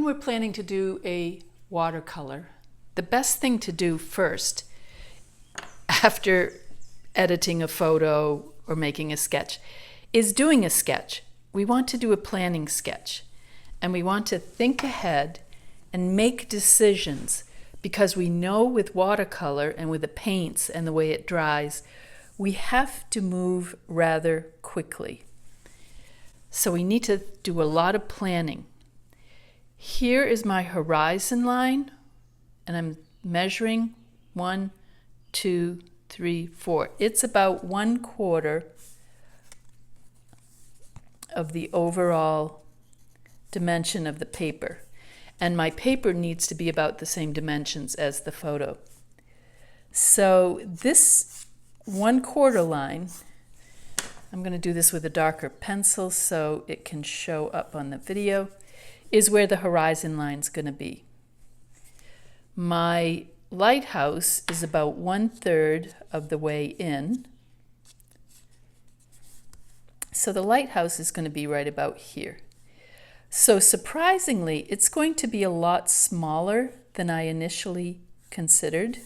we're planning to do a watercolor, the best thing to do first, after editing a photo or making a sketch, is doing a sketch. We want to do a planning sketch, and we want to think ahead and make decisions, because we know with watercolor and with the paints and the way it dries, we have to move rather quickly. So we need to do a lot of planning. Here is my horizon line, and I'm measuring 1, 2, 3, 4. It's about 1/4 of the overall dimension of the paper. And my paper needs to be about the same dimensions as the photo. So this 1/4 line, I'm going to do this with a darker pencil so it can show up on the video, is where the horizon line is going to be. My lighthouse is about 1/3 of the way in. So the lighthouse is going to be right about here. So surprisingly, it's going to be a lot smaller than I initially considered.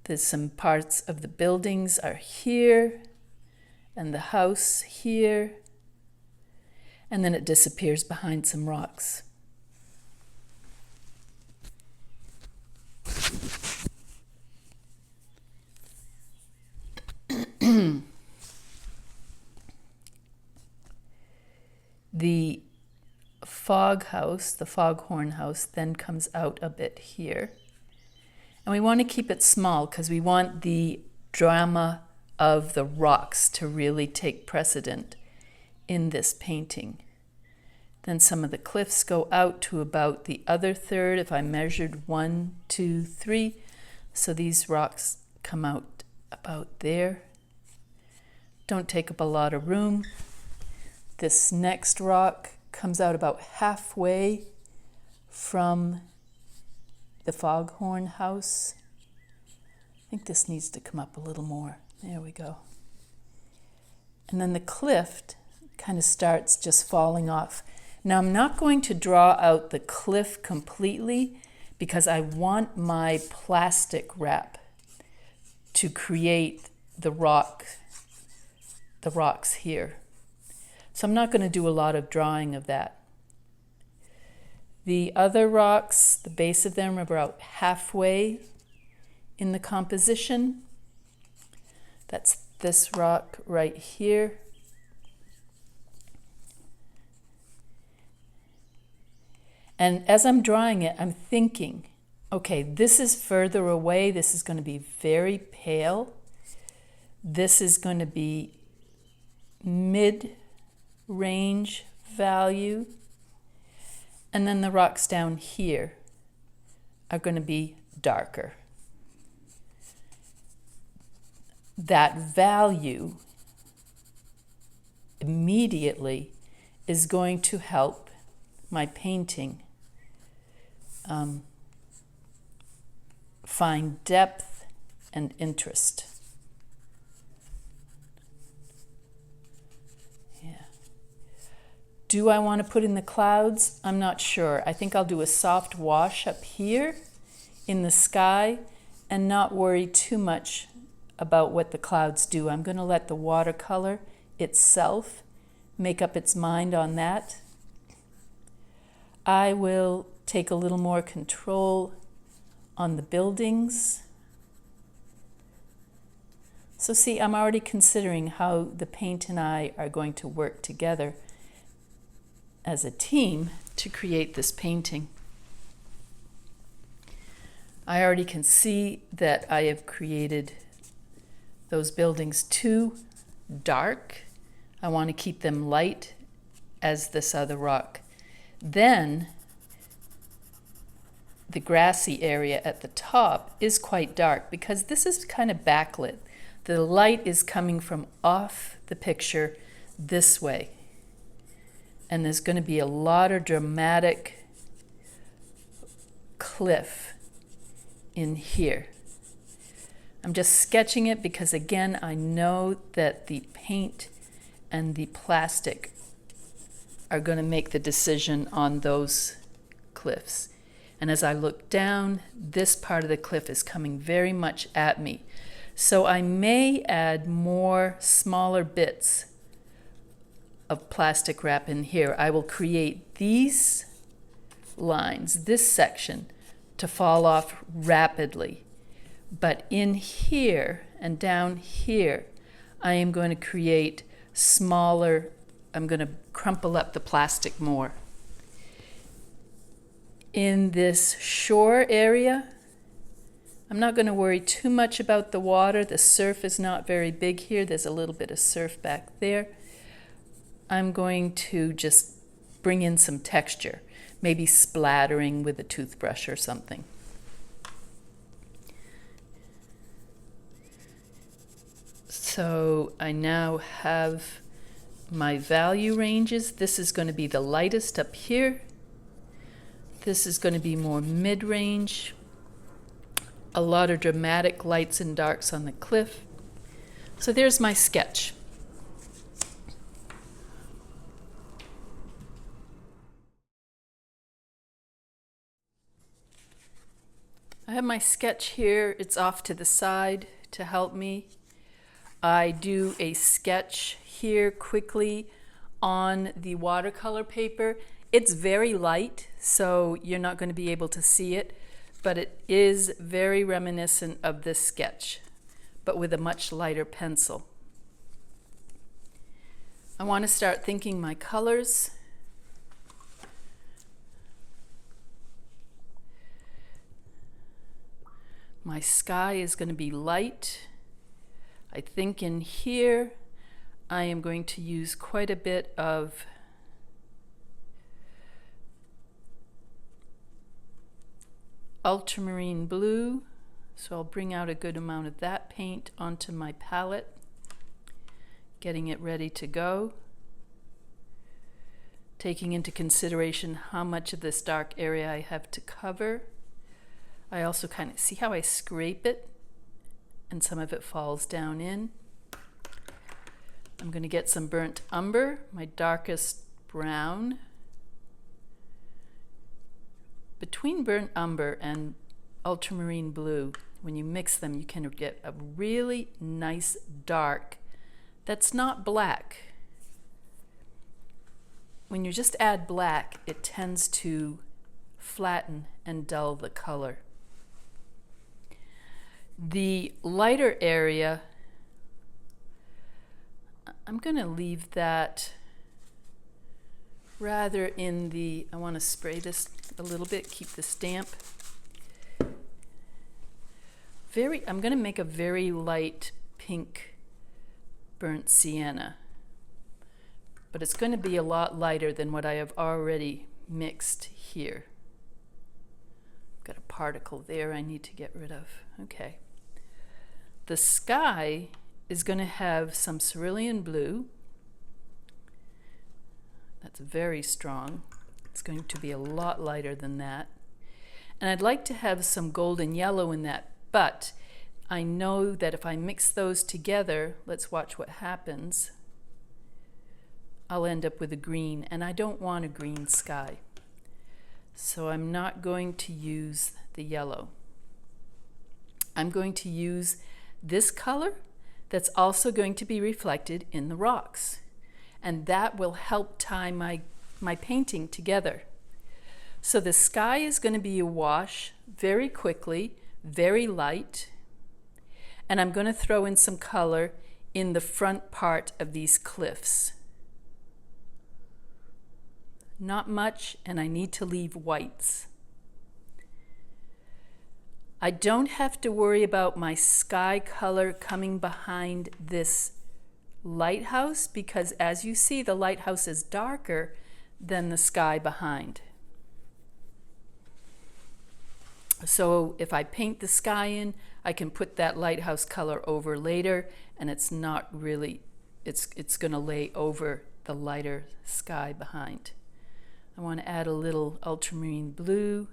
There's some parts of the buildings are here, and the house here, and then it disappears behind some rocks. The fog house, the foghorn house, then comes out a bit here. And we want to keep it small because we want the drama of the rocks to really take precedent in this painting. Then some of the cliffs go out to about the other third. If I measured 1, 2, 3, so these rocks come out about there. Don't take up a lot of room. This next rock comes out about halfway from the foghorn house. I think this needs to come up a little more. There we go. And then the cliff kind of starts just falling off. Now I'm not going to draw out the cliff completely because I want my plastic wrap to create the rocks here. So I'm not going to do a lot of drawing of that. The other rocks, the base of them are about halfway in the composition. That's this rock right here. And as I'm drawing it, I'm thinking, okay, this is further away. This is going to be very pale. This is going to be mid-range value. And then the rocks down here are going to be darker. That value immediately is going to help my painting find depth and interest. Do I want to put in the clouds? I'm not sure. I think I'll do a soft wash up here in the sky and not worry too much about what the clouds do. I'm going to let the watercolor itself make up its mind on that. I will take a little more control on the buildings. So see, I'm already considering how the paint and I are going to work together as a team to create this painting. I already can see that I have created those buildings too dark. I want to keep them light as this other rock. Then the grassy area at the top is quite dark because this is kind of backlit. The light is coming from off the picture this way. And there's going to be a lot of dramatic cliff in here. I'm just sketching it because, again, I know that the paint and the plastic are going to make the decision on those cliffs. And as I look down, this part of the cliff is coming very much at me. So I may add more smaller bits of plastic wrap in here. I will create these lines, this section, to fall off rapidly. But in here and down here, I am going to create smaller, I'm going to crumple up the plastic more. In this shore area, I'm not going to worry too much about the water. The surf is not very big here. There's a little bit of surf back there. I'm going to just bring in some texture, maybe splattering with a toothbrush or something. So I now have my value ranges. This is going to be the lightest up here. This is going to be more mid-range. A lot of dramatic lights and darks on the cliff. So there's my sketch. I have my sketch here. It's off to the side to help me. I do a sketch here quickly on the watercolor paper. It's very light, so you're not going to be able to see it, but it is very reminiscent of this sketch, but with a much lighter pencil. I want to start thinking my colors. My sky is going to be light. I think in here I am going to use quite a bit of ultramarine blue, so I'll bring out a good amount of that paint onto my palette, getting it ready to go, taking into consideration how much of this dark area I have to cover. I also kind of see how I scrape it and some of it falls down in. I'm going to get some burnt umber, my darkest brown. Between burnt umber and ultramarine blue, when you mix them, you can get a really nice dark that's not black. When you just add black, it tends to flatten and dull the color. The lighter area, I'm going to leave that rather in the, I want to spray this a little bit, keep this damp. I'm going to make a very light pink burnt sienna, but it's going to be a lot lighter than what I have already mixed here. Got a particle there I need to get rid of. Okay. The sky is going to have some cerulean blue. That's very strong. It's going to be a lot lighter than that. And I'd like to have some golden yellow in that, but I know that if I mix those together, let's watch what happens, I'll end up with a green, and I don't want a green sky. So I'm not going to use the yellow. I'm going to use this color that's also going to be reflected in the rocks. And that will help tie my painting together. So the sky is going to be a wash very quickly, very light. And I'm going to throw in some color in the front part of these cliffs. Not much, and I need to leave whites. I don't have to worry about my sky color coming behind this lighthouse because, as you see, the lighthouse is darker than the sky behind. So if I paint the sky in, I can put that lighthouse color over later, and it's not really, it's going to lay over the lighter sky behind. I want to add a little ultramarine blue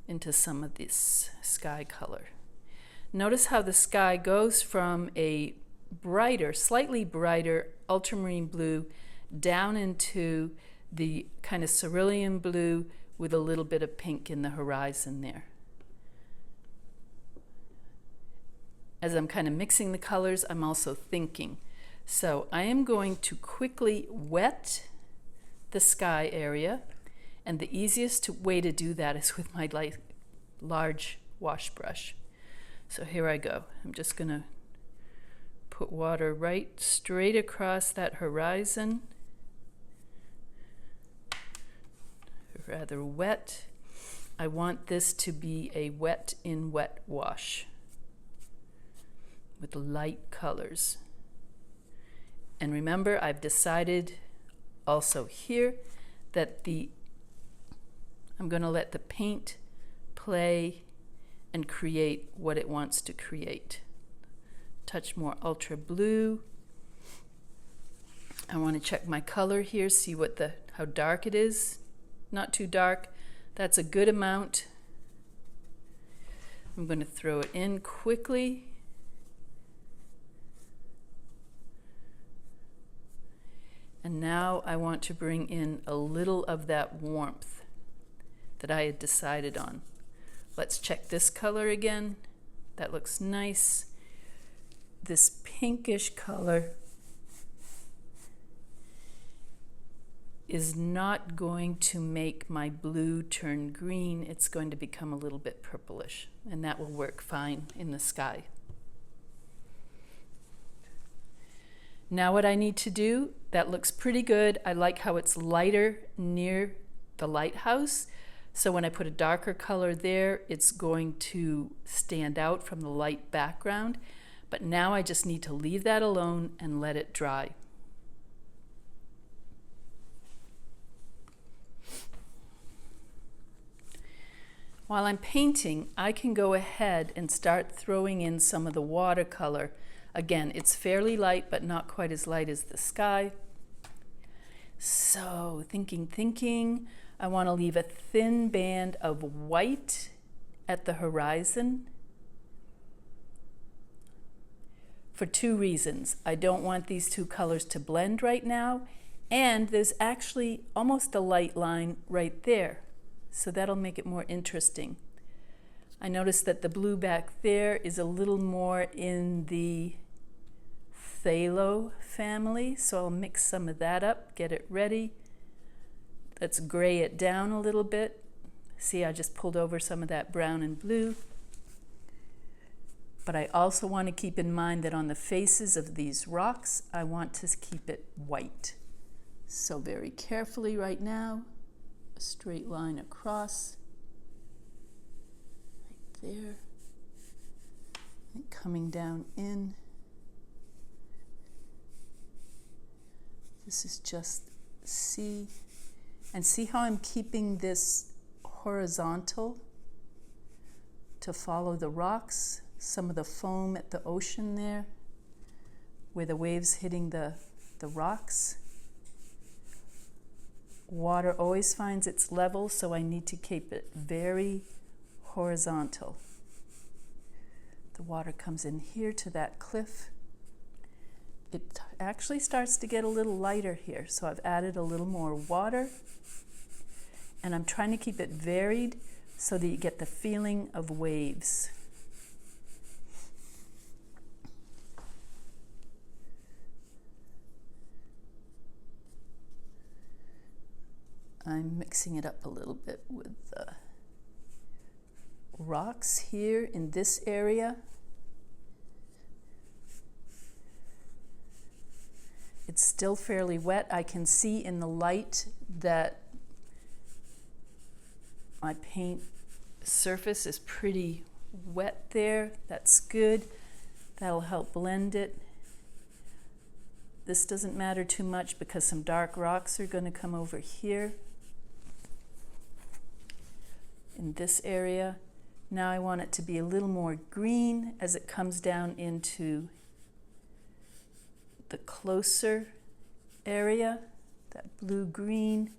into some of this sky color. Notice how the sky goes from a brighter, slightly brighter ultramarine blue down into the kind of cerulean blue with a little bit of pink in the horizon there. As I'm kind of mixing the colors, I'm also thinking. So I am going to quickly wet the sky area, and the easiest way to do that is with my large wash brush. So here I go. I'm just going to put water right straight across that horizon. Rather wet. I want this to be a wet in wet wash with light colors. And remember, I've decided also here that I'm going to let the paint play and create what it wants to create. Touch more ultra blue. I want to check my color here, see how dark it is. Not too dark. That's a good amount. I'm going to throw it in quickly. And now I want to bring in a little of that warmth that I had decided on. Let's check this color again. That looks nice. This pinkish color is not going to make my blue turn green. It's going to become a little bit purplish, and that will work fine in the sky. Now what I need to do, that looks pretty good. I like how it's lighter near the lighthouse. So when I put a darker color there, it's going to stand out from the light background. But now I just need to leave that alone and let it dry. While I'm painting, I can go ahead and start throwing in some of the watercolor. Again, it's fairly light, but not quite as light as the sky. So thinking, I want to leave a thin band of white at the horizon for two reasons. I don't want these two colors to blend right now, and there's actually almost a light line right there. So that'll make it more interesting. I noticed that the blue back there is a little more in the phthalo family, so I'll mix some of that up, get it ready. Let's gray it down a little bit. See, I just pulled over some of that brown and blue. But I also want to keep in mind that on the faces of these rocks, I want to keep it white. So very carefully right now, a straight line across, right there, and coming down in. This is just C. And see how I'm keeping this horizontal to follow the rocks, some of the foam at the ocean there, where the waves hitting the rocks. Water always finds its level, so I need to keep it very horizontal. The water comes in here to that cliff. It actually starts to get a little lighter here, so I've added a little more water, and I'm trying to keep it varied so that you get the feeling of waves. I'm mixing it up a little bit with the rocks here in this area. It's still fairly wet. I can see in the light that my paint surface is pretty wet there. That's good. That'll help blend it. This doesn't matter too much because some dark rocks are going to come over here in this area. Now I want it to be a little more green as it comes down into the closer area, that blue-green.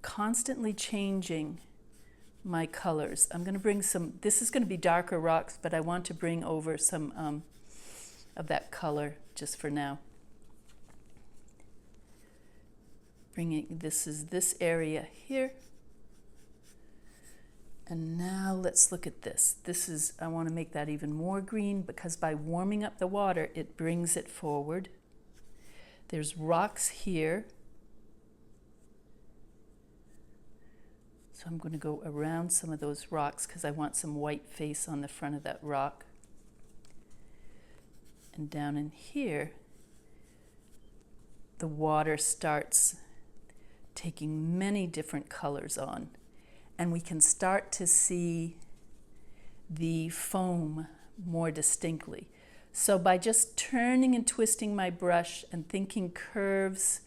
Constantly changing my colors. I'm going to bring some, this is going to be darker rocks, but I want to bring over some of that color just for now. This is this area here. And now let's look at this. This is, I want to make that even more green because by warming up the water, it brings it forward. There's rocks here. So I'm going to go around some of those rocks because I want some white face on the front of that rock. And down in here, the water starts taking many different colors on. And we can start to see the foam more distinctly. So by just turning and twisting my brush and thinking curves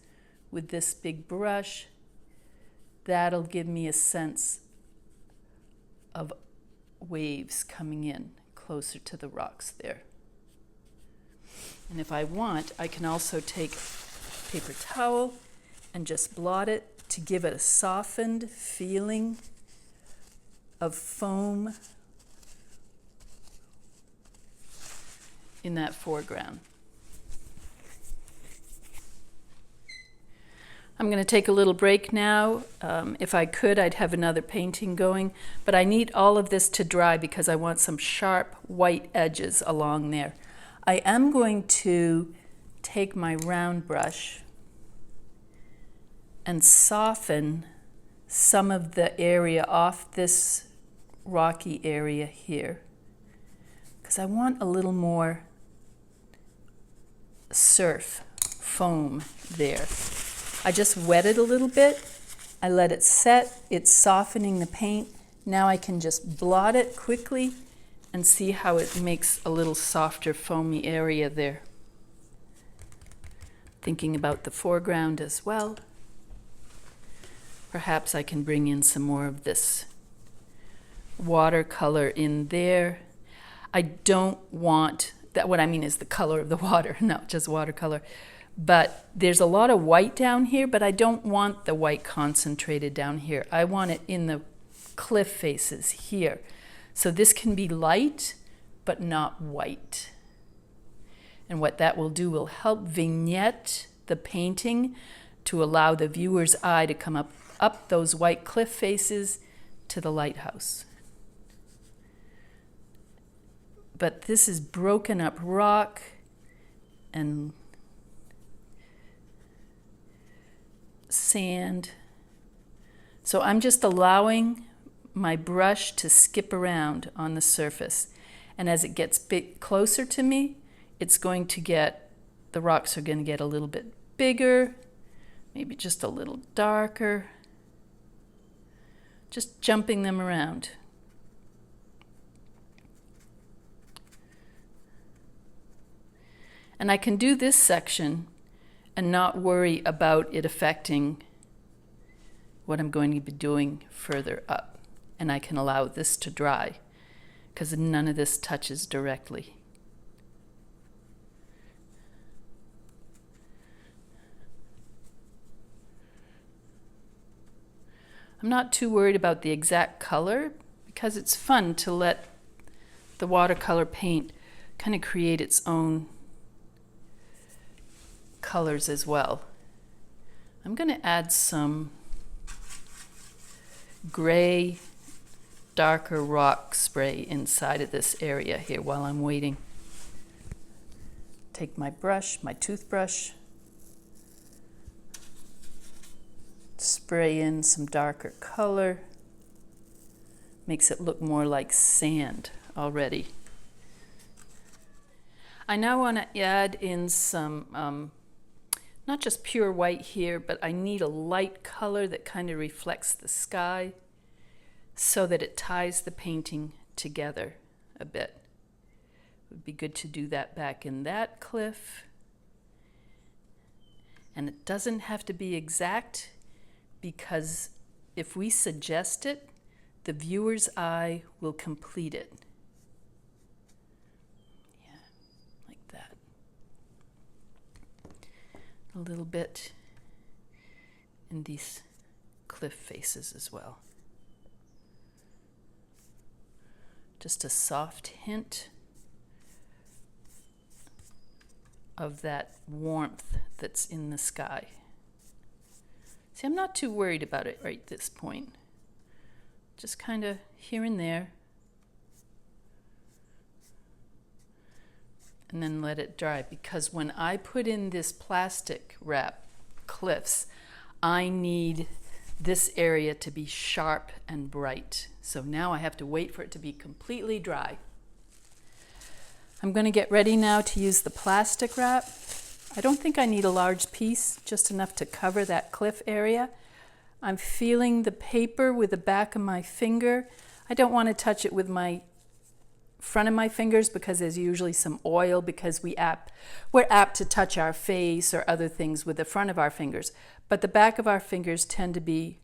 with this big brush, that'll give me a sense of waves coming in closer to the rocks there. And if I want, I can also take a paper towel and just blot it to give it a softened feeling of foam in that foreground. I'm going to take a little break now. If I could, I'd have another painting going, but I need all of this to dry because I want some sharp white edges along there. I am going to take my round brush and soften some of the area off this rocky area here because I want a little more surf foam there. I just wet it a little bit. I let it set. It's softening the paint. Now I can just blot it quickly and see how it makes a little softer foamy area there. Thinking about the foreground as well. Perhaps I can bring in some more of this watercolor in there. I don't want that, what I mean is the color of the water, not just watercolor. But there's a lot of white down here, but I don't want the white concentrated down here. I want it in the cliff faces here. So this can be light, but not white. And what that will do will help vignette the painting to allow the viewer's eye to come up those white cliff faces to the lighthouse. But this is broken up rock and sand. So I'm just allowing my brush to skip around on the surface. And as it gets closer to me, it's going to get, the rocks are going to get a little bit bigger, maybe just a little darker. Just jumping them around. And I can do this section and not worry about it affecting what I'm going to be doing further up. And I can allow this to dry because none of this touches directly. I'm not too worried about the exact color because it's fun to let the watercolor paint kind of create its own colors as well. I'm going to add some gray, darker rock spray inside of this area here while I'm waiting. Take my brush, my toothbrush, spray in some darker color. Makes it look more like sand already. I now want to add in some, not just pure white here, but I need a light color that kind of reflects the sky so that it ties the painting together a bit. It would be good to do that back in that cliff. And it doesn't have to be exact because if we suggest it, the viewer's eye will complete it. Yeah, like that. A little bit in these cliff faces as well. Just a soft hint of that warmth that's in the sky. See, I'm not too worried about it right at this point. Just kind of here and there. And then let it dry, because when I put in this plastic wrap cliffs, I need this area to be sharp and bright. So now I have to wait for it to be completely dry. I'm going to get ready now to use the plastic wrap. I don't think I need a large piece, just enough to cover that cliff area. I'm feeling the paper with the back of my finger. I don't want to touch it with my front of my fingers because there's usually some oil, because we're apt to touch our face or other things with the front of our fingers. But the back of our fingers tend to be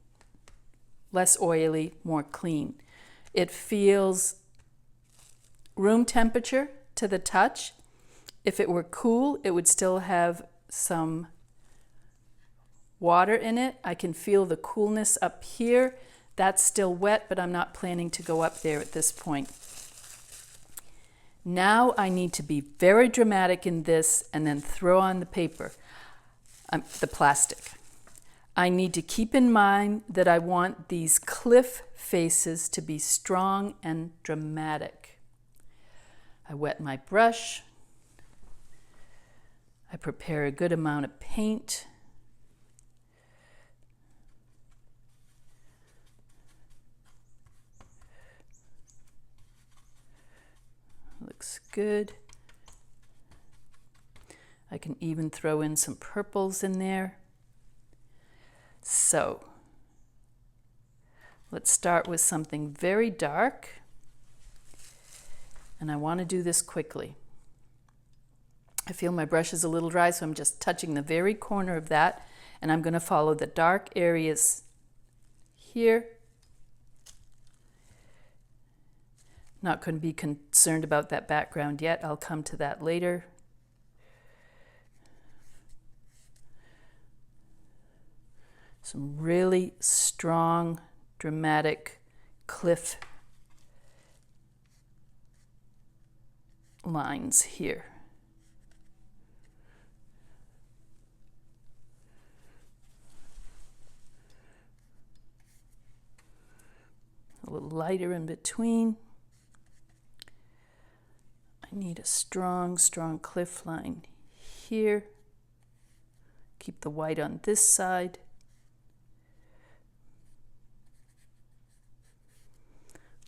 less oily, more clean. It feels room temperature to the touch. If it were cool, it would still have some water in it. I can feel the coolness up here. That's still wet, but I'm not planning to go up there at this point. Now I need to be very dramatic in this and then throw on the paper, the plastic. I need to keep in mind that I want these cliff faces to be strong and dramatic. I wet my brush. I prepare a good amount of paint. Looks good. I can even throw in some purples in there. So let's start with something very dark. And I want to do this quickly. I feel my brush is a little dry, so I'm just touching the very corner of that. And I'm going to follow the dark areas here. Not going to be concerned about that background yet. I'll come to that later. Some really strong, dramatic cliff lines here. A little lighter in between. I need a strong, strong cliff line here. Keep the white on this side.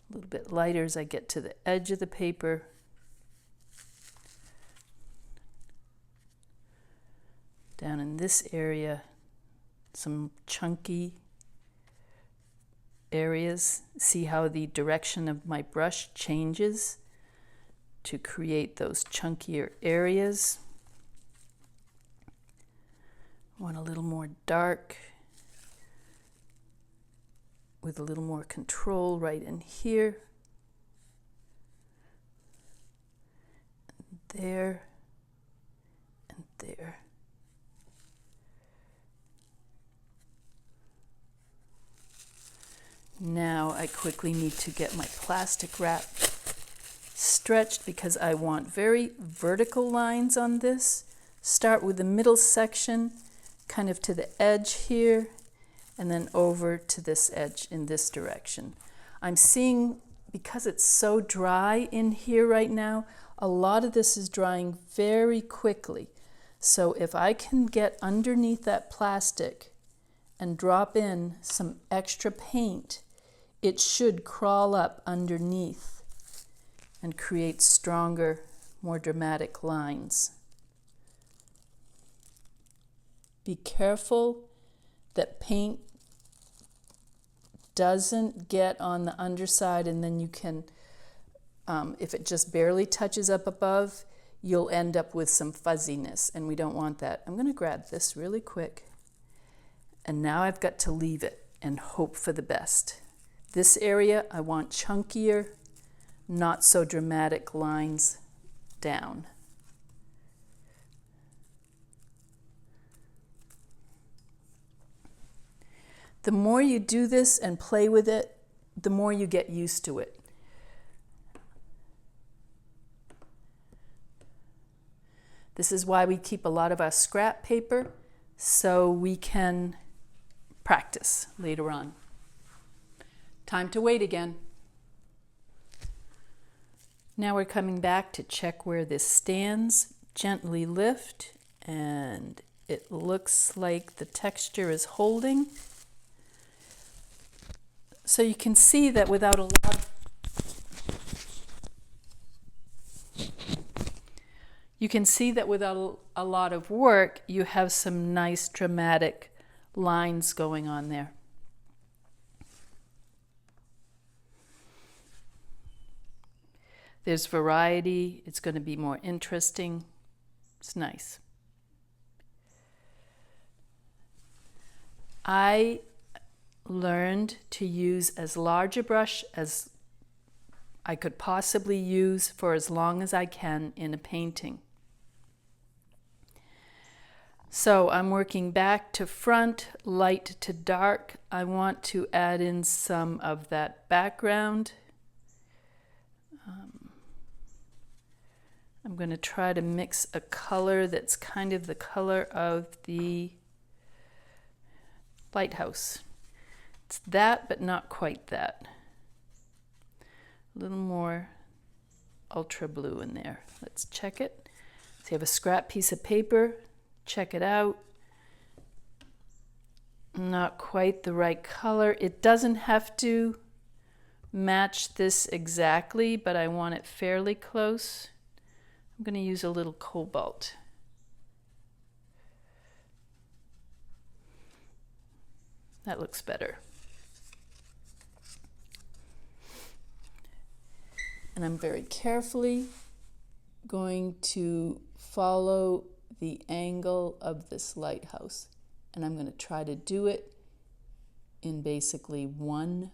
A little bit lighter as I get to the edge of the paper. Down in this area, some chunky areas. See how the direction of my brush changes to create those chunkier areas. I want a little more dark with a little more control right in here. And there and there. Now I quickly need to get my plastic wrap stretched because I want very vertical lines on this. Start with the middle section, kind of to the edge here, and then over to this edge in this direction. I'm seeing, because it's so dry in here right now, a lot of this is drying very quickly. So if I can get underneath that plastic and drop in some extra paint, it should crawl up underneath and create stronger, more dramatic lines. Be careful that paint doesn't get on the underside, and then you can, if it just barely touches up above, you'll end up with some fuzziness, and we don't want that. I'm going to grab this really quick, and now I've got to leave it and hope for the best. This area, I want chunkier, not so dramatic lines down. The more you do this and play with it, the more you get used to it. This is why we keep a lot of our scrap paper, so we can practice later on. Time to wait again. Now we're coming back to check where this stands. Gently lift, and it looks like the texture is holding. So you can see that without a lot of work, you have some nice dramatic lines going on there. There's variety. It's going to be more interesting. It's nice. I learned to use as large a brush as I could possibly use for as long as I can in a painting. So I'm working back to front, light to dark. I want to add in some of that background. I'm going to try to mix a color that's kind of the color of the Lighthouse. It's that, but not quite that. A little more ultra blue in there. Let's check it. So you have a scrap piece of paper. Check it out. Not quite the right color. It doesn't have to match this exactly, but I want it fairly close. I'm going to use a little cobalt. That looks better. And I'm very carefully going to follow the angle of this lighthouse. And I'm going to try to do it in basically one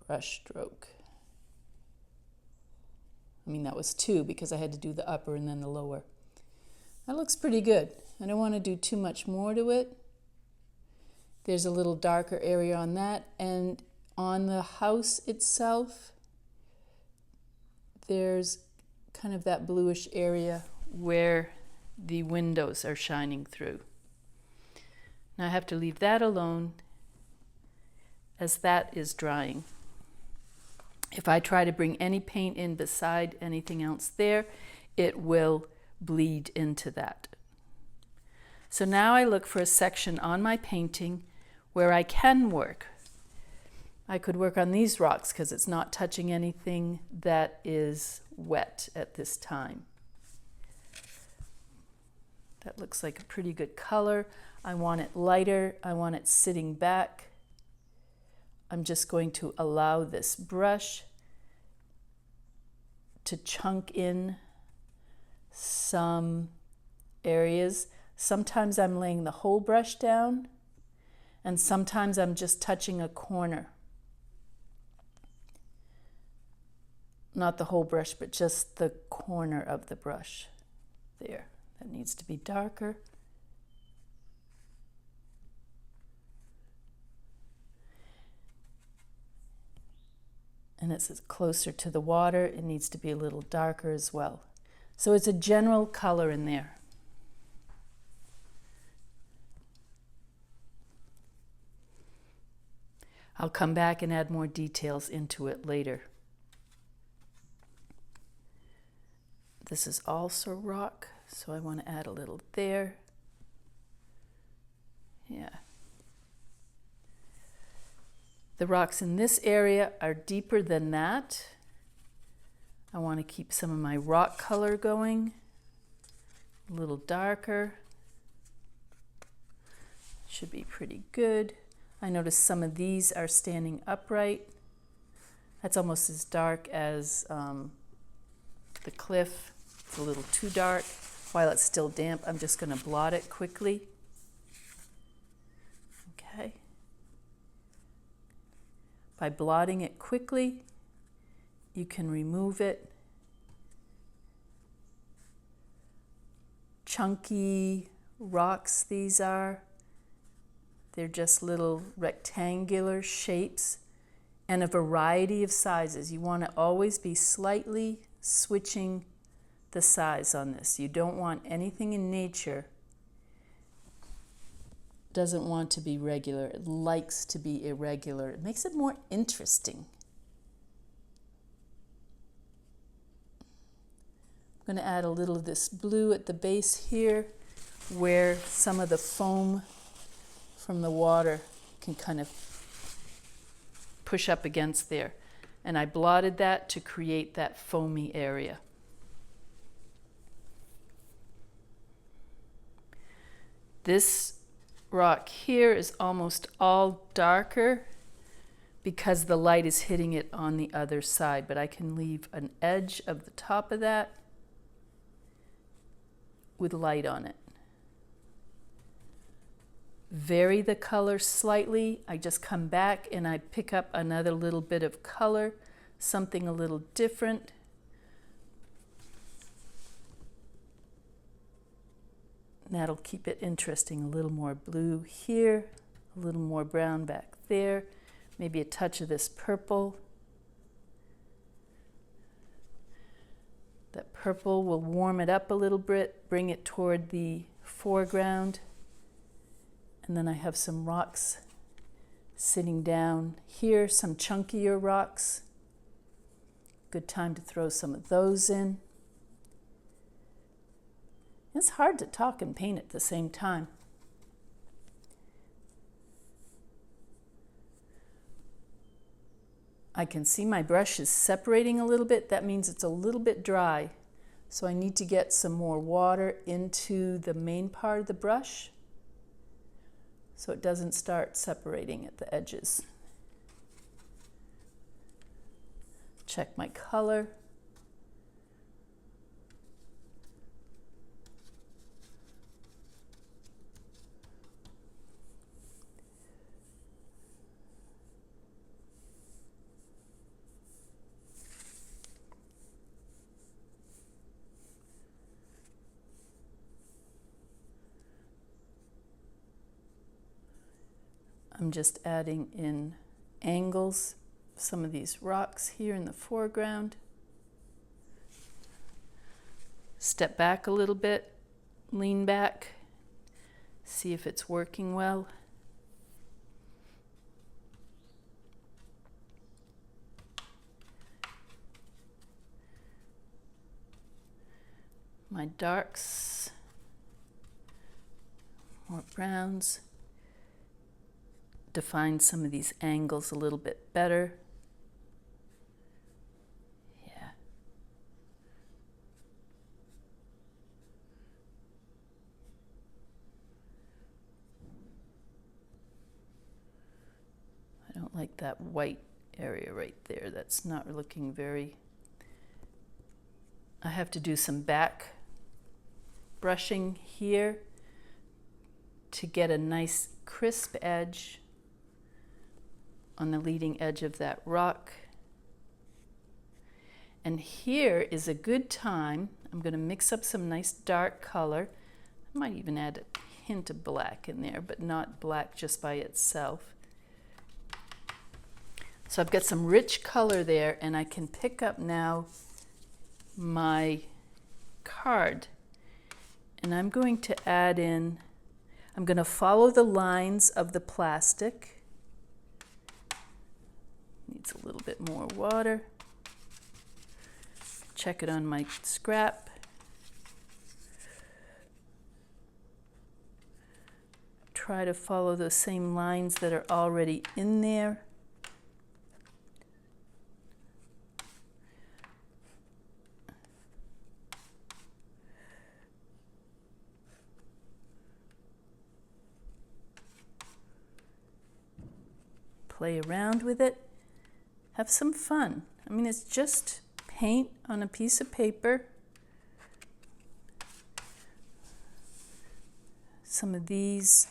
brush stroke. I mean, that was two because I had to do the upper and then the lower. That looks pretty good. I don't want to do too much more to it. There's a little darker area on that. And on the house itself, there's kind of that bluish area where the windows are shining through. Now I have to leave that alone as that is drying. If I try to bring any paint in beside anything else there, it will bleed into that. So now I look for a section on my painting where I can work. I could work on these rocks because it's not touching anything that is wet at this time. That looks like a pretty good color. I want it lighter. I want it sitting back. I'm just going to allow this brush to chunk in some areas. Sometimes I'm laying the whole brush down, and sometimes I'm just touching a corner. Not the whole brush, but just the corner of the brush. There. That needs to be darker. And it's closer to the water. It needs to be a little darker as well. So it's a general color in there. I'll come back and add more details into it later. This is also rock, so I want to add a little there. Yeah. The rocks in this area are deeper than that. I want to keep some of my rock color going. A little darker. Should be pretty good. I notice some of these are standing upright. That's almost as dark as the cliff. It's a little too dark. While it's still damp, I'm just going to blot it quickly. Okay. By blotting it quickly, you can remove it. Chunky rocks these are. They're just little rectangular shapes and a variety of sizes. You want to always be slightly switching the size on this. You don't want anything in nature doesn't want to be regular. It likes to be irregular. It makes it more interesting. I'm going to add a little of this blue at the base here where some of the foam from the water can kind of push up against there. And I blotted that to create that foamy area. This rock here is almost all darker because the light is hitting it on the other side, but I can leave an edge of the top of that with light on it. Vary the color slightly. I just come back and I pick up another little bit of color, something a little different. That'll keep it interesting. A little more blue here, a little more brown back there, maybe a touch of this purple. That purple will warm it up a little bit, bring it toward the foreground. And then I have some rocks sitting down here, some chunkier rocks. Good time to throw some of those in. It's hard to talk and paint at the same time. I can see my brush is separating a little bit. That means it's a little bit dry. So I need to get some more water into the main part of the brush so it doesn't start separating at the edges. Check my color. I'm just adding in angles, some of these rocks here in the foreground. Step back a little bit, lean back, see if it's working well. My darks, more browns. Define some of these angles a little bit better. Yeah. I don't like that white area right there. That's not looking very... I have to do some back brushing here to get a nice crisp edge on the leading edge of that rock. And here is a good time. I'm going to mix up some nice dark color. I might even add a hint of black in there, but not black just by itself. So I've got some rich color there, and I can pick up now my card. And I'm going to add in, I'm going to follow the lines of the plastic. Needs a little bit more water. Check it on my scrap. Try to follow those same lines that are already in there. Play around with it. Have some fun. I mean, it's just paint on a piece of paper. Some of these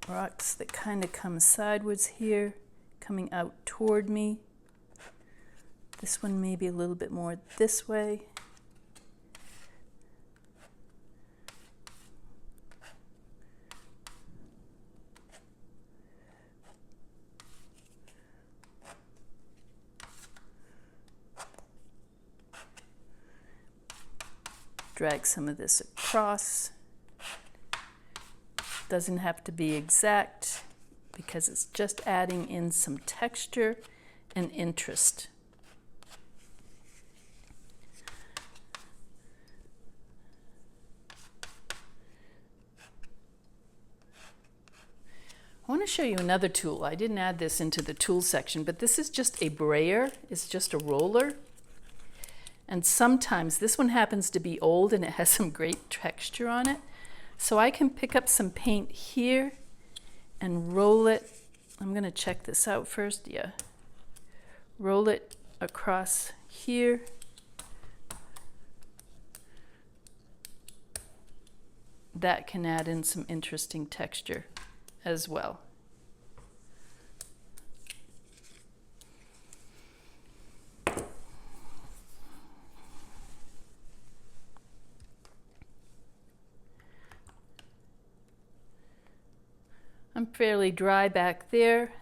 rocks that kind of come sideways here, coming out toward me. This one maybe a little bit more this way. drag some of this across. Doesn't have to be exact because it's just adding in some texture and interest. I want to show you another tool. I didn't add this into the tool section, but this is just a brayer. It's just a roller. And sometimes this one happens to be old and it has some great texture on it. So I can pick up some paint here and roll it. I'm going to check this out first. Yeah. Roll it across here. That can add in some interesting texture as well. I'm fairly dry back there.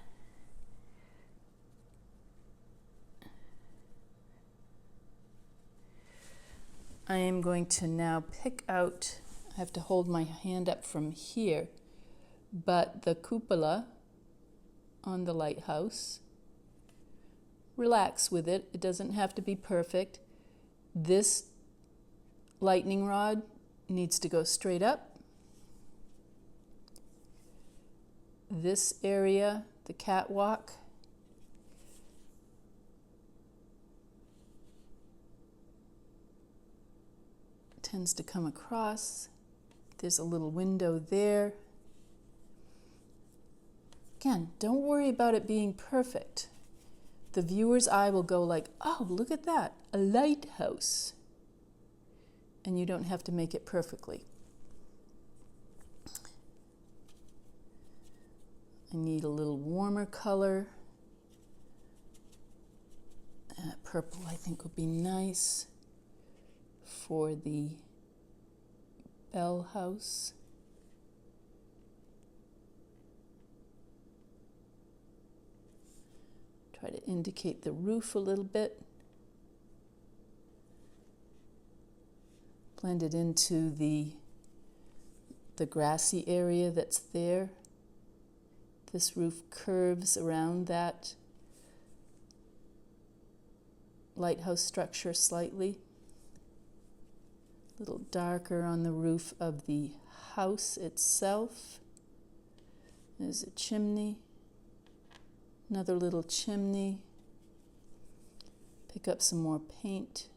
I am going to now pick out, I have to hold my hand up from here, but the cupola on the lighthouse. Relax with it. It doesn't have to be perfect. This lightning rod needs to go straight up. This area, the catwalk, tends to come across. There's a little window there. Again, don't worry about it being perfect. The viewer's eye will go like, oh, look at that, a lighthouse. And you don't have to make it perfectly. I need a little warmer color. Purple, I think, would be nice for the bell house. Try to indicate the roof a little bit. Blend it into the grassy area that's there. This roof curves around that lighthouse structure slightly. A little darker on the roof of the house itself. There's a chimney. Another little chimney. Pick up some more paint.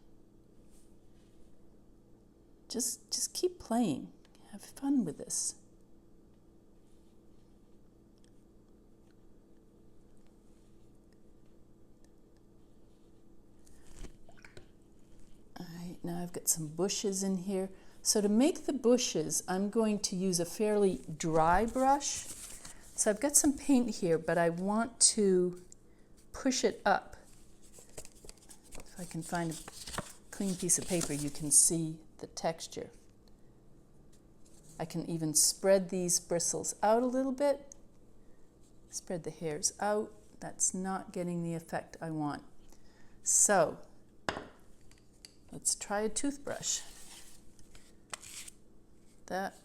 Just keep playing. Have fun with this. Now I've got some bushes in here. So to make the bushes, I'm going to use a fairly dry brush. So I've got some paint here, but I want to push it up. If I can find a clean piece of paper, you can see the texture. I can even spread these bristles out a little bit. Spread the hairs out. That's not getting the effect I want. So let's try a toothbrush. That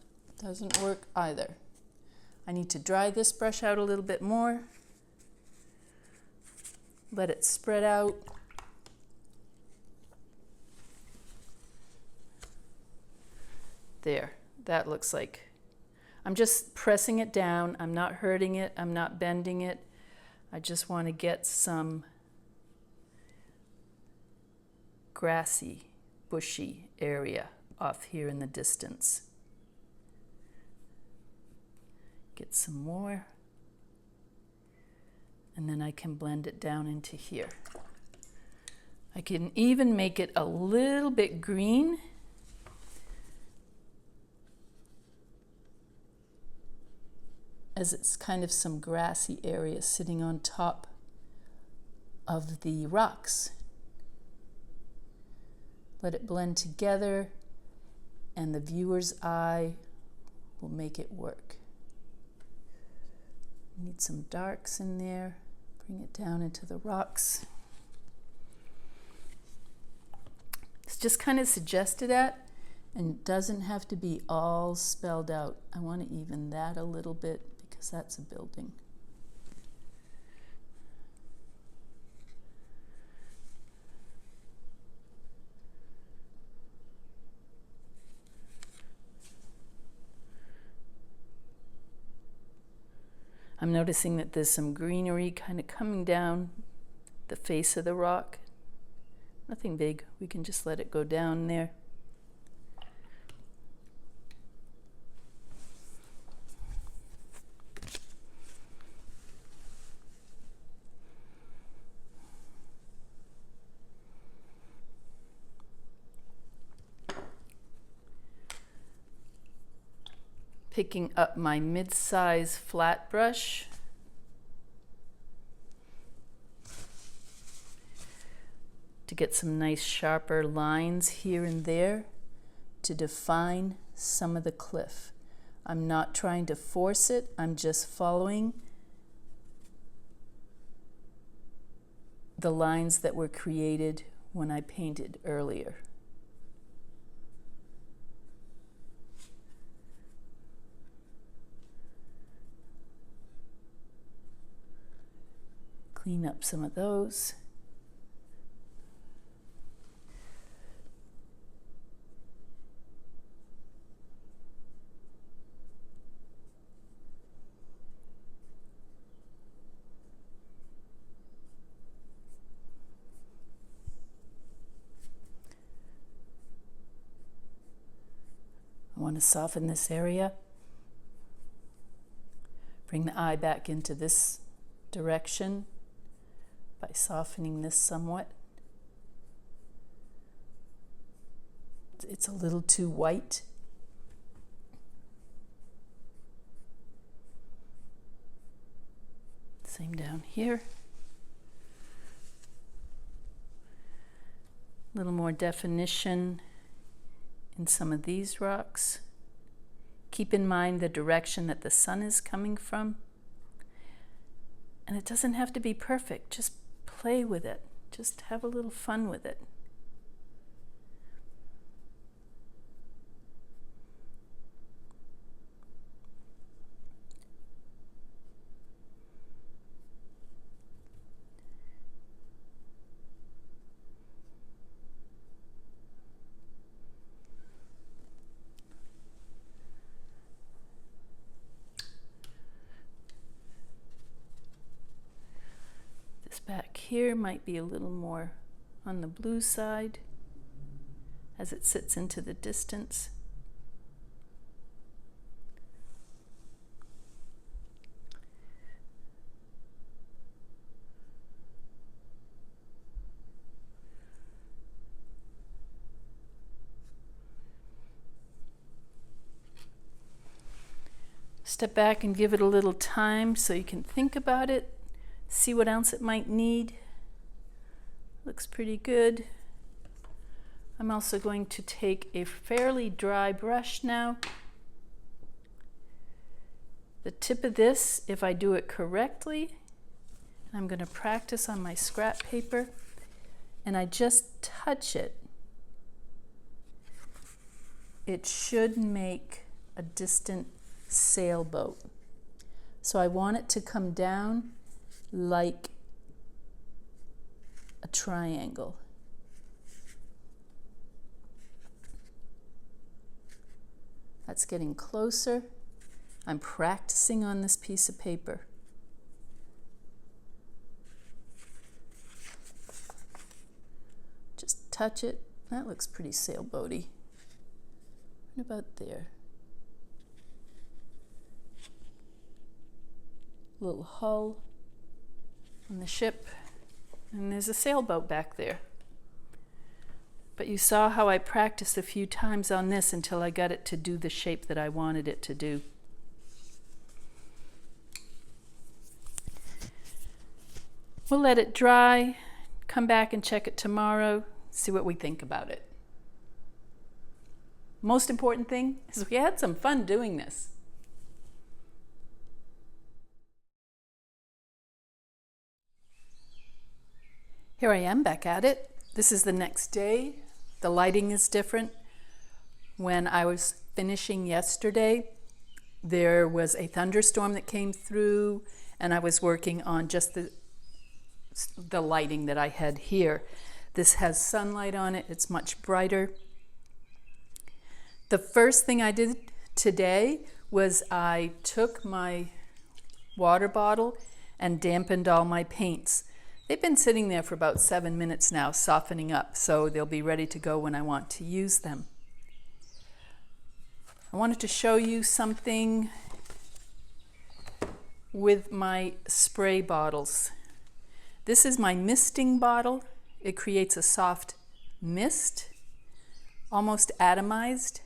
doesn't work either. I need to dry this brush out a little bit more. Let it spread out. There, that looks like. I'm just pressing it down. I'm not hurting it. I'm not bending it. I just want to get some grassy, bushy area off here in the distance. Get some more, and then I can blend it down into here. I can even make it a little bit green. As it's kind of some grassy area sitting on top of the rocks. Let it blend together, and the viewer's eye will make it work. Need some darks in there. Bring it down into the rocks. It's just kind of suggested at, And it doesn't have to be all spelled out. I want to even that a little bit because that's a building. I'm noticing that there's some greenery kind of coming down the face of the rock. Nothing big. We can just let it go down there. Picking up my mid-size flat brush. To get some nice sharper lines here and there to define some of the cliff. I'm not trying to force it, I'm just following the lines that were created when I painted earlier. Clean up some of those. I want to soften this area. Bring the eye back into this direction by softening this somewhat. It's a little too white. Same down here. A little more definition in some of these rocks. Keep in mind the direction that the sun is coming from. And it doesn't have to be perfect, just play with it. Just have a little fun with it. Back here might be a little more on the blue side as it sits into the distance. Step back and give it a little time so you can think about it. See what else it might need. Looks pretty good. I'm also going to take a fairly dry brush now. The tip of this, if I do it correctly, I'm going to practice on my scrap paper, and I just touch it. It should make a distant sailboat. So I want it to come down like a triangle. That's getting closer. I'm practicing on this piece of paper. Just touch it. That looks pretty sailboaty. What about there? Little hull on the ship, and there's a sailboat back there. But you saw how I practiced a few times on this until I got it to do the shape that I wanted it to do. We'll let it dry, come back and check it tomorrow, see what we think about it. Most important thing is we had some fun doing this. Here I am back at it. This is the next day. The lighting is different. when I was finishing yesterday, there was a thunderstorm that came through, and I was working on just the lighting that I had here. This has sunlight on it. It's much brighter. The first thing I did today was I took my water bottle and dampened all my paints. They've been sitting there for about 7 minutes now, softening up, so they'll be ready to go when I want to use them. I wanted to show you something with my spray bottles. This is my misting bottle. It creates a soft mist, almost atomized.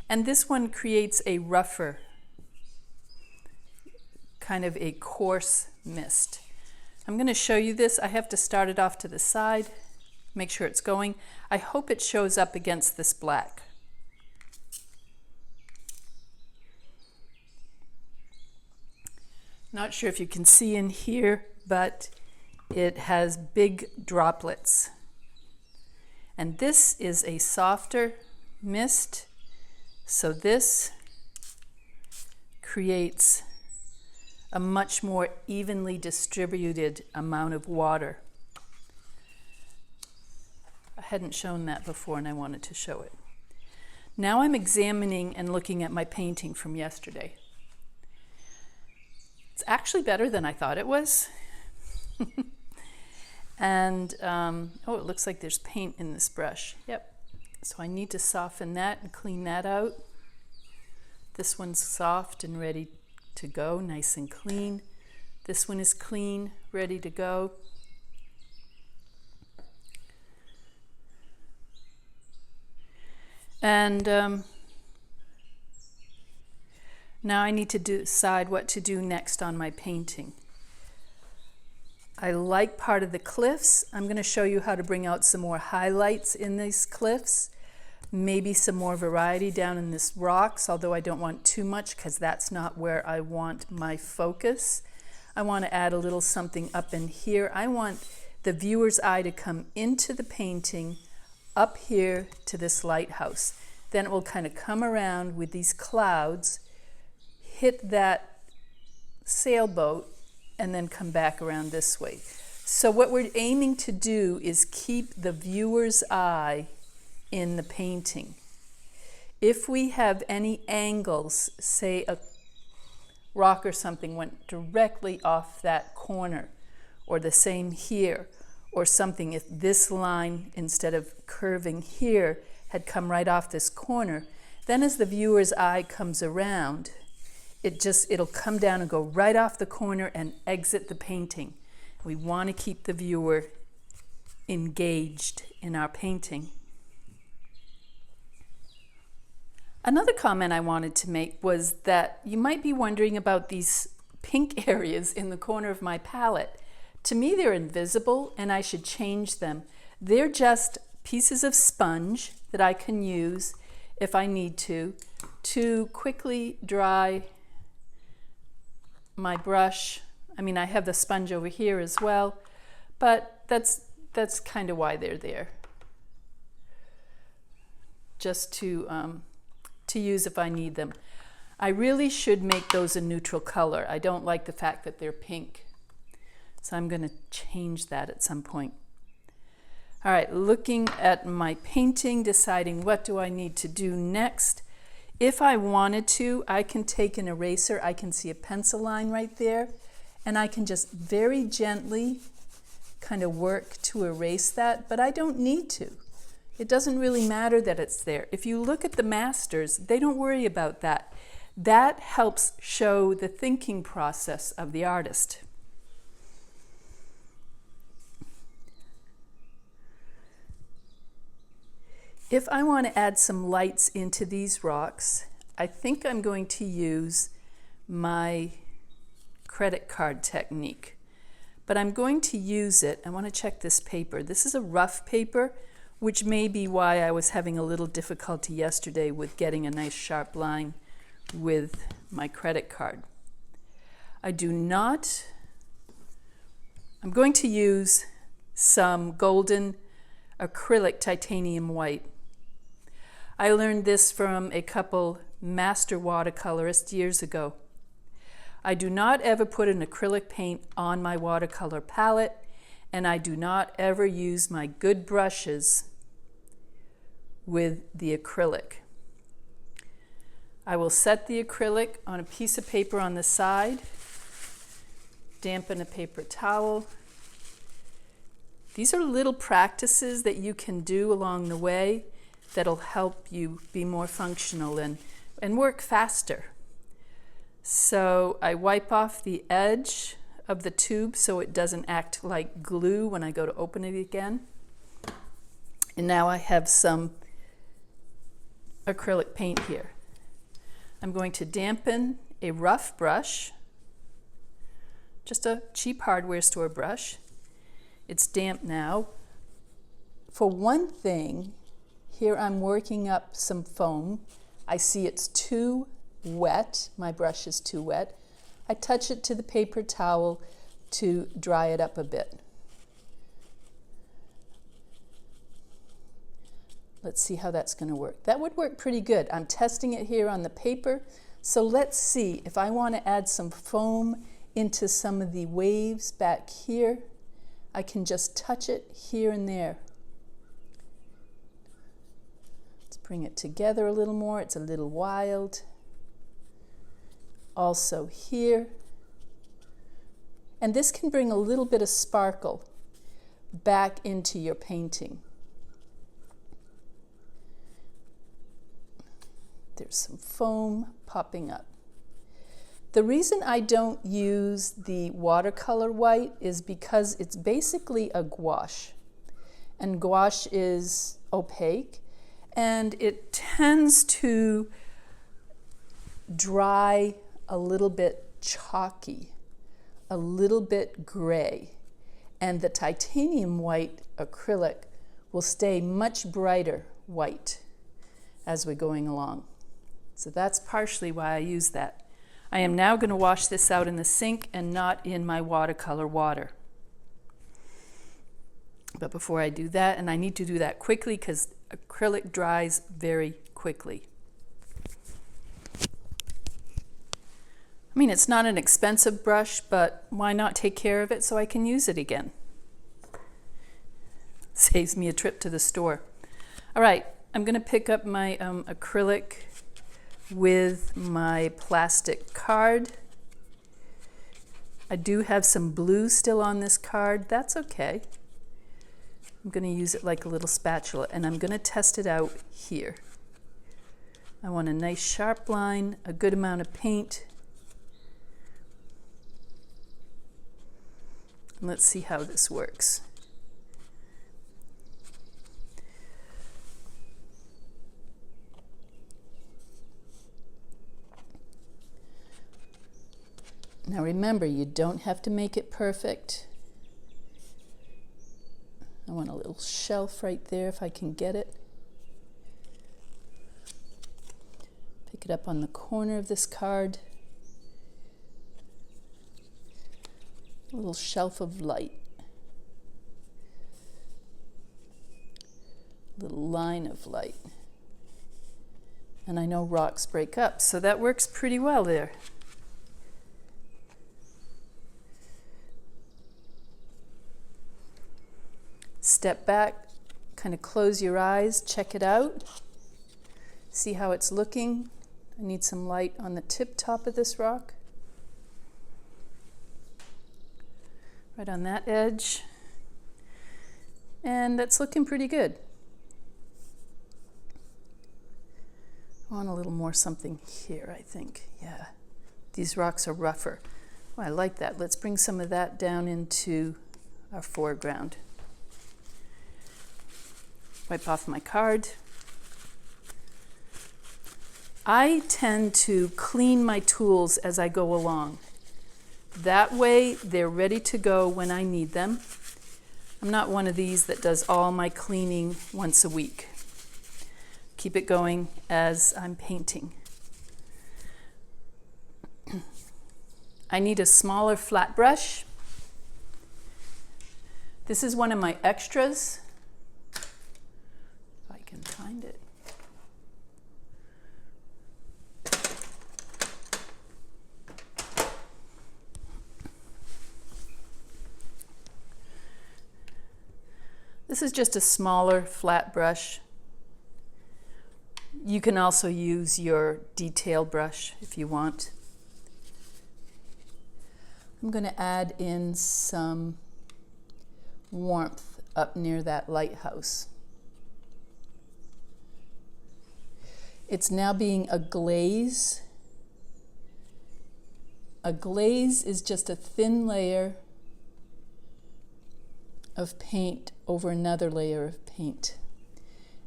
And this one creates a rougher, kind of a coarse mist. I'm going to show you this. I have to start it off to the side, make sure it's going. I hope it shows up against this black. Not sure if you can see in here, but it has big droplets. And this is a softer mist, so this creates a much more evenly distributed amount of water. I hadn't shown that before and I wanted to show it. Now I'm examining and looking at my painting from yesterday. It's actually better than I thought it was. And, oh, it looks like there's paint in this brush. Yep. So I need to soften that and clean that out. This one's soft and ready to go, nice and clean. This one is clean, ready to go. And now I need to decide what to do next on my painting. I like part of the cliffs. I'm going to show you how to bring out some more highlights in these cliffs. Maybe some more variety down in this rocks, although I don't want too much because that's not where I want my focus. I want to add a little something up in here. I want the viewer's eye to come into the painting up here to this lighthouse. Then it will kind of come around with these clouds, hit that sailboat, and then come back around this way. So what we're aiming to do is keep the viewer's eye in the painting. If we have any angles, say a rock or something went directly off that corner, or the same here, or something, if this line, instead of curving here, had come right off this corner, then as the viewer's eye comes around, it'll come down and go right off the corner and exit the painting. We want to keep the viewer engaged in our painting. Another comment I wanted to make was that you might be wondering about these pink areas in the corner of my palette. To me, they're invisible and I should change them. They're just pieces of sponge that I can use if I need to quickly dry my brush. I mean, I have the sponge over here as well, but that's kind of why they're there. Just to use if I need them. I really should make those a neutral color. I don't like the fact that they're pink. So I'm going to change that at some point. All right, looking at my painting, deciding what do I need to do next. If I wanted to, I can take an eraser. I can see a pencil line right there, and I can just very gently kind of work to erase that, but I don't need to. It doesn't really matter that it's there. If you look at the masters, they don't worry about that. That helps show the thinking process of the artist. If I want to add some lights into these rocks, I think I'm going to use my credit card technique. But I'm going to use it. I want to check this paper. This is a rough paper, which may be why I was having a little difficulty yesterday with getting a nice sharp line with my credit card. I'm going to use some golden acrylic titanium white. I learned this from a couple master watercolorists years ago. I do not ever put an acrylic paint on my watercolor palette, and I do not ever use my good brushes with the acrylic. I will set the acrylic on a piece of paper on the side, dampen a paper towel. These are little practices that you can do along the way that'll help you be more functional and work faster. So I wipe off the edge of the tube so it doesn't act like glue when I go to open it again. And now I have some acrylic paint here. I'm going to dampen a rough brush, just a cheap hardware store brush. It's damp now. For one thing, here I'm working up some foam. I see it's too wet. My brush is too wet. I touch it to the paper towel to dry it up a bit. Let's see how that's going to work. That would work pretty good. I'm testing it here on the paper. So let's see if I want to add some foam into some of the waves back here. I can just touch it here and there. Let's bring it together a little more. It's a little wild. Also here. And this can bring a little bit of sparkle back into your painting. There's some foam popping up. The reason I don't use the watercolor white is because it's basically a gouache. And gouache is opaque and it tends to dry a little bit chalky, a little bit gray. And the titanium white acrylic will stay much brighter white as we're going along. So that's partially why I use that. I am now going to wash this out in the sink and not in my watercolor water. But before I do that, and I need to do that quickly because acrylic dries very quickly. I mean, it's not an expensive brush, but why not take care of it so I can use it again? Saves me a trip to the store. All right, I'm going to pick up my acrylic with my plastic card. I do have some blue still on this card. That's okay. I'm going to use it like a little spatula, and I'm going to test it out here. I want a nice sharp line, a good amount of paint. And let's see how this works. Now remember, you don't have to make it perfect. I want a little shelf right there if I can get it. Pick it up on the corner of this card. A little shelf of light. A little line of light. And I know rocks break up, so that works pretty well there. Step back, kind of close your eyes, check it out, see how it's looking. I need some light on the tip top of this rock. Right on that edge. And that's looking pretty good. I want a little more something here, I think. Yeah, these rocks are rougher. Oh, I like that. Let's bring some of that down into our foreground. Wipe off my card. I tend to clean my tools as I go along. That way they're ready to go when I need them. I'm not one of these that does all my cleaning once a week. Keep it going as I'm painting. I need a smaller flat brush. This is one of my extras. Find it. This is just a smaller flat brush. You can also use your detail brush if you want. I'm going to add in some warmth up near that lighthouse. It's now being a glaze. A glaze is just a thin layer of paint over another layer of paint.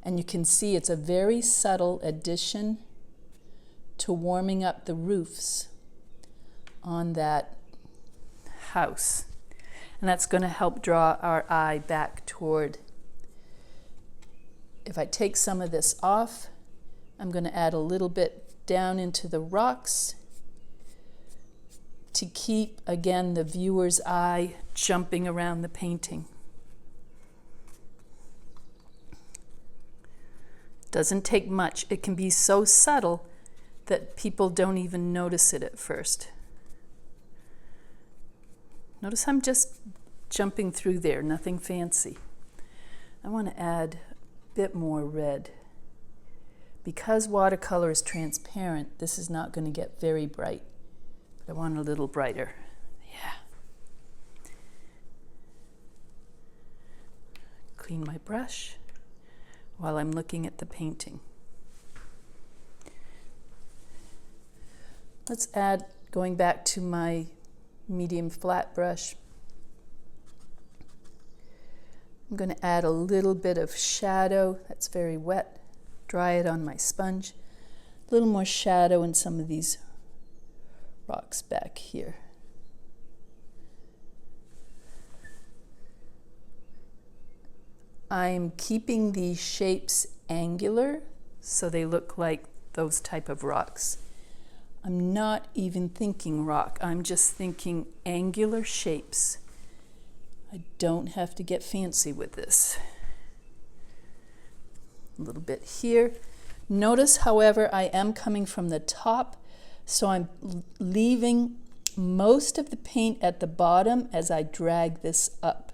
And you can see it's a very subtle addition to warming up the roofs on that house. And that's going to help draw our eye back toward. If I take some of this off, I'm going to add a little bit down into the rocks to keep, again, the viewer's eye jumping around the painting. Doesn't take much. It can be so subtle that people don't even notice it at first. Notice I'm just jumping through there, nothing fancy. I want to add a bit more red. Because watercolor is transparent, this is not going to get very bright. But I want a little brighter. Yeah. Clean my brush while I'm looking at the painting. Let's add, going back to my medium flat brush, I'm going to add a little bit of shadow. That's very wet. Dry it on my sponge. A little more shadow in some of these rocks back here. I'm keeping these shapes angular so they look like those type of rocks. I'm not even thinking rock. I'm just thinking angular shapes. I don't have to get fancy with this. A little bit here. Notice, however, I am coming from the top, so I'm leaving most of the paint at the bottom as I drag this up,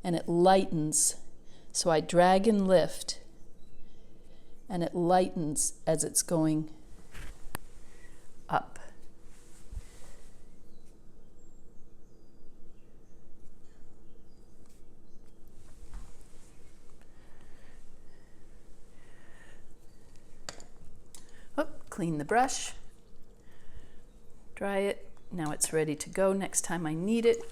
and it lightens. So I drag and lift, and it lightens as it's going up. Oh, clean the brush, dry it. Now it's ready to go next time I need it,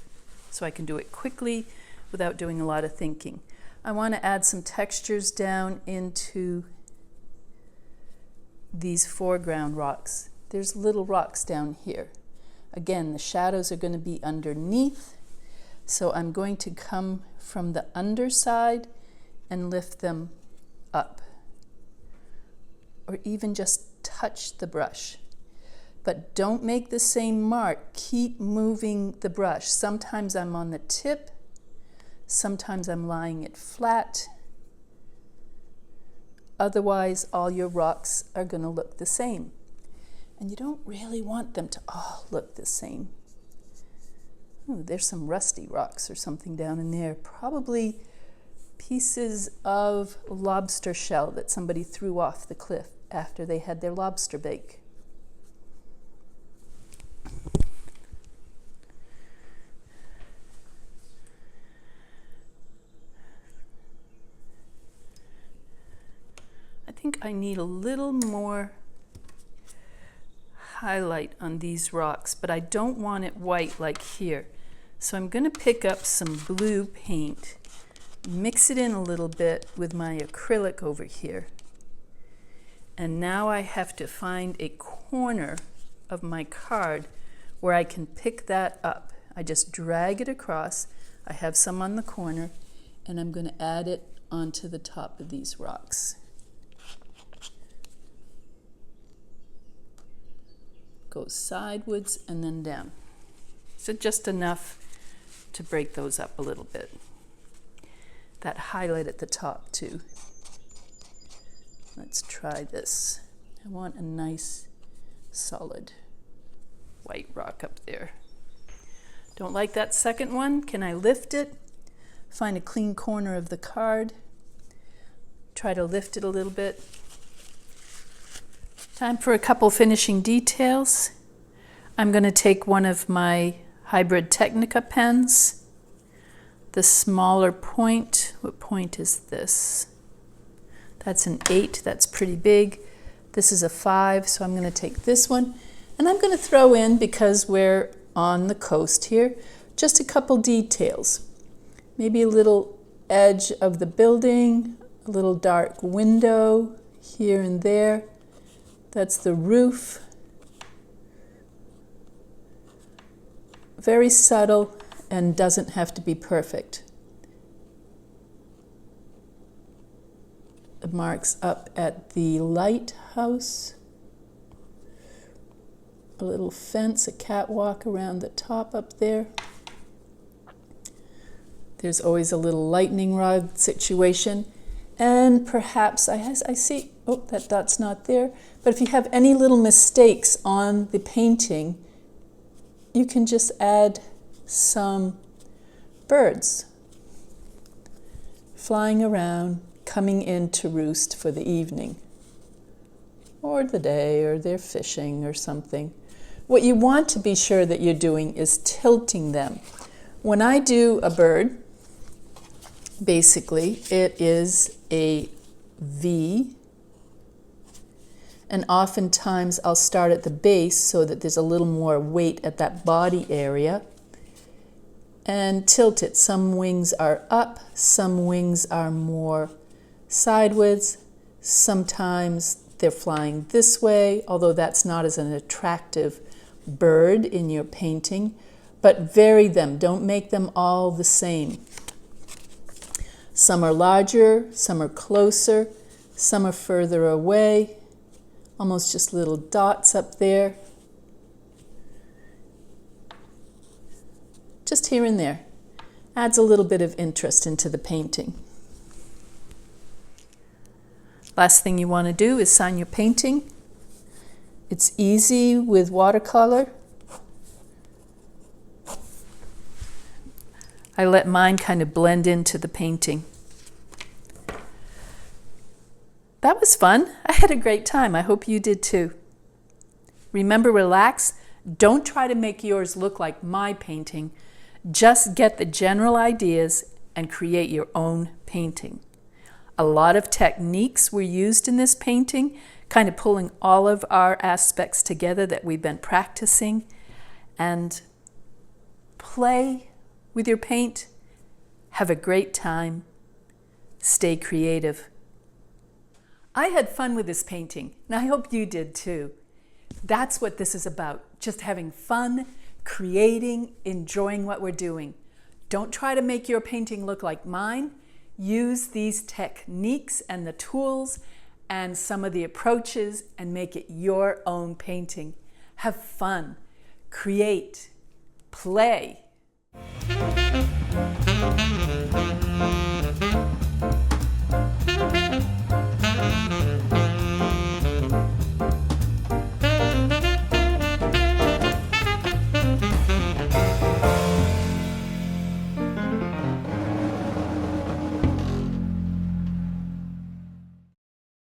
so I can do it quickly without doing a lot of thinking. I want to add some textures down into these foreground rocks. There's little rocks down here. Again, the shadows are going to be underneath, so I'm going to come from the underside and lift them up, or even just touch the brush. But don't make the same mark. Keep moving the brush. Sometimes I'm on the tip, sometimes I'm lying it flat. Otherwise, all your rocks are going to look the same. And you don't really want them to all look the same. Ooh, there's some rusty rocks or something down in there. Probably pieces of lobster shell that somebody threw off the cliff after they had their lobster bake. I think I need a little more highlight on these rocks, but I don't want it white like here. So I'm going to pick up some blue paint, mix it in a little bit with my acrylic over here. And now I have to find a corner of my card where I can pick that up. I just drag it across. I have some on the corner, and I'm going to add it onto the top of these rocks. Goes sideways and then down. So just enough to break those up a little bit. That highlight at the top too. Let's try this. I want a nice solid white rock up there. Don't like that second one. Can I lift it? Find a clean corner of the card. Try to lift it a little bit. Time for a couple finishing details. I'm going to take one of my Hybrid Technica pens, the smaller point. What point is this? That's an 8, that's pretty big. This is a 5, so I'm going to take this one. And I'm going to throw in, because we're on the coast here, just a couple details. Maybe a little edge of the building, a little dark window here and there. That's the roof. Very subtle and doesn't have to be perfect. The marks up at the lighthouse. A little fence, a catwalk around the top up there. There's always a little lightning rod situation. And perhaps, I see, oh, that dot's not there. But if you have any little mistakes on the painting, you can just add some birds flying around, coming in to roost for the evening or the day, or they're fishing or something. What you want to be sure that you're doing is tilting them. When I do a bird, basically it is a V, and oftentimes I'll start at the base so that there's a little more weight at that body area and tilt it. Some wings are up, some wings are more sideways, sometimes they're flying this way, although that's not as an attractive bird in your painting, but vary them, don't make them all the same. Some are larger, some are closer, some are further away, almost just little dots up there. Just here and there. Adds a little bit of interest into the painting. Last thing you want to do is sign your painting. It's easy with watercolor. I let mine kind of blend into the painting. That was fun. I had a great time. I hope you did too. Remember, relax. Don't try to make yours look like my painting. Just get the general ideas and create your own painting. A lot of techniques were used in this painting, kind of pulling all of our aspects together that we've been practicing. And play with your paint. Have a great time. Stay creative. I had fun with this painting, and I hope you did too. That's what this is about, just having fun, creating, enjoying what we're doing. Don't try to make your painting look like mine. Use these techniques and the tools and some of the approaches and make it your own painting. Have fun, create, play.